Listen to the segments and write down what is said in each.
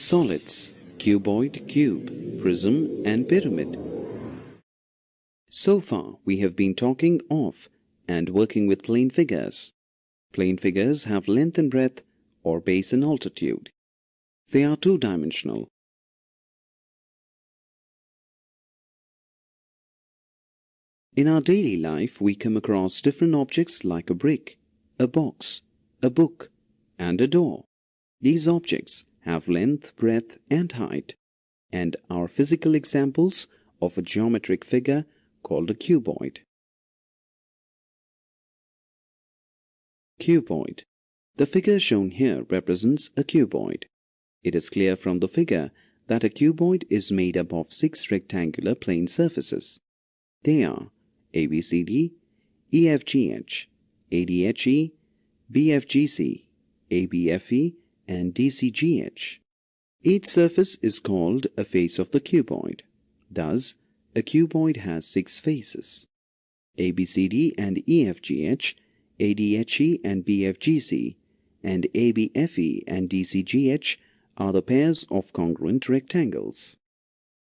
Solids, cuboid, cube, prism and pyramid. So far we have been talking of and working with plane figures. Plane figures have length and breadth or base and altitude. They are two-dimensional. In our daily life we come across different objects like a brick, a box, a book and a door. These objects have length, breadth and height and are physical examples of a geometric figure called a cuboid. Cuboid. The figure shown here represents a cuboid. It is clear from the figure that a cuboid is made up of 6 rectangular plane surfaces. They are ABCD, EFGH, ADHE, BFGC, ABFE and DCGH. Each surface is called a face of the cuboid. Thus, a cuboid has 6 faces. ABCD and EFGH, ADHE and BFGC, and ABFE and DCGH are the pairs of congruent rectangles.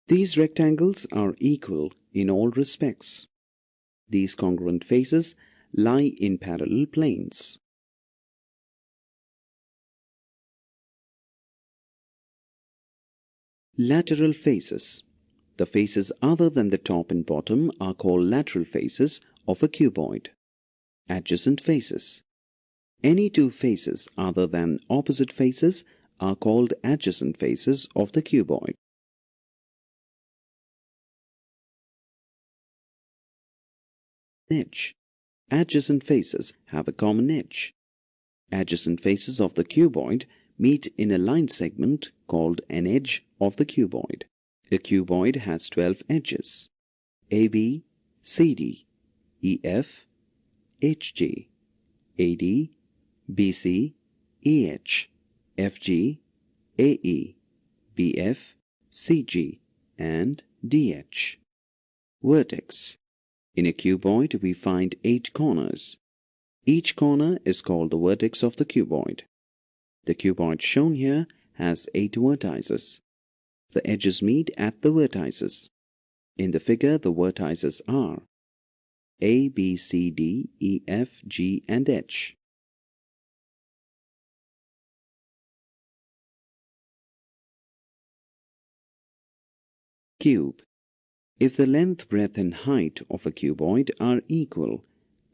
These rectangles are equal in all respects. These congruent faces lie in parallel planes. Lateral faces. The faces other than the top and bottom are called lateral faces of a cuboid. Adjacent faces. Any two faces other than opposite faces are called adjacent faces of the cuboid. Edge. Adjacent faces have a common edge. Adjacent faces of the cuboid meet in a line segment called an edge of the cuboid. A cuboid has 12 edges: AB, CD, EF, HG, AD, BC, EH, FG, AE, BF, CG, and DH. Vertex. In a cuboid we find 8 corners. Each corner is called the vertex of the cuboid. The cuboid shown here has 8 vertices. The edges meet at the vertices. In the figure the vertices are A, B, C, D, E, F, G and H. Cube. If the length, breadth and height of a cuboid are equal,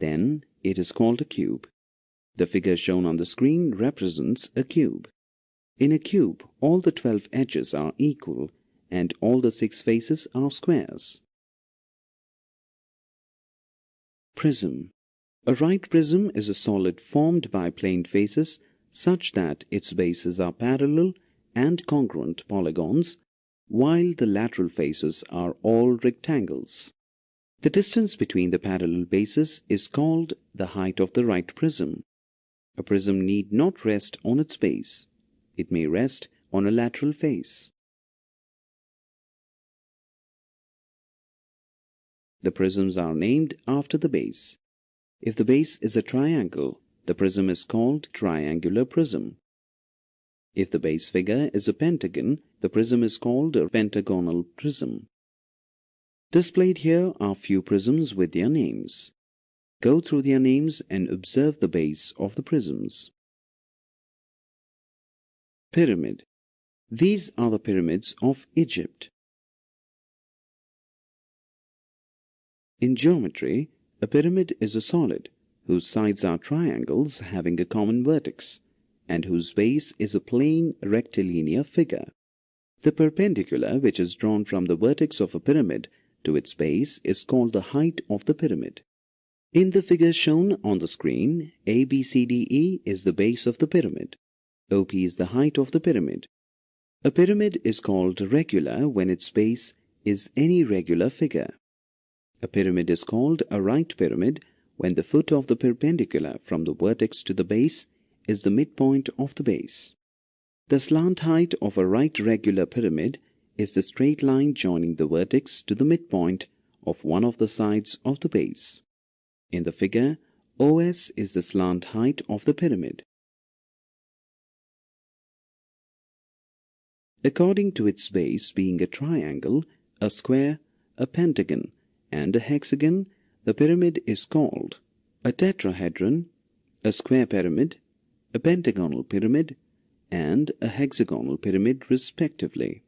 then it is called a cube. The figure shown on the screen represents a cube. In a cube, all the 12 edges are equal and all the 6 faces are squares. Prism. A right prism is a solid formed by plane faces such that its bases are parallel and congruent polygons, while the lateral faces are all rectangles. The distance between the parallel bases is called the height of the right prism. A prism need not rest on its base. It may rest on a lateral face. The prisms are named after the base. If the base is a triangle, the prism is called triangular prism. If the base figure is a pentagon, the prism is called a pentagonal prism. Displayed here are few prisms with their names. Go through their names and observe the base of the prisms. Pyramid. These are the pyramids of Egypt. In geometry, a pyramid is a solid whose sides are triangles having a common vertex and whose base is a plane rectilinear figure. The perpendicular which is drawn from the vertex of a pyramid to its base is called the height of the pyramid. In the figure shown on the screen, ABCDE is the base of the pyramid. OP is the height of the pyramid. A pyramid is called regular when its base is any regular figure. A pyramid is called a right pyramid when the foot of the perpendicular from the vertex to the base is the midpoint of the base. The slant height of a right regular pyramid is the straight line joining the vertex to the midpoint of one of the sides of the base. In the figure, OS is the slant height of the pyramid. according to its base being a triangle, a square, a pentagon, and a hexagon. The pyramid is called a tetrahedron, a square pyramid, a pentagonal pyramid, and a hexagonal pyramid respectively.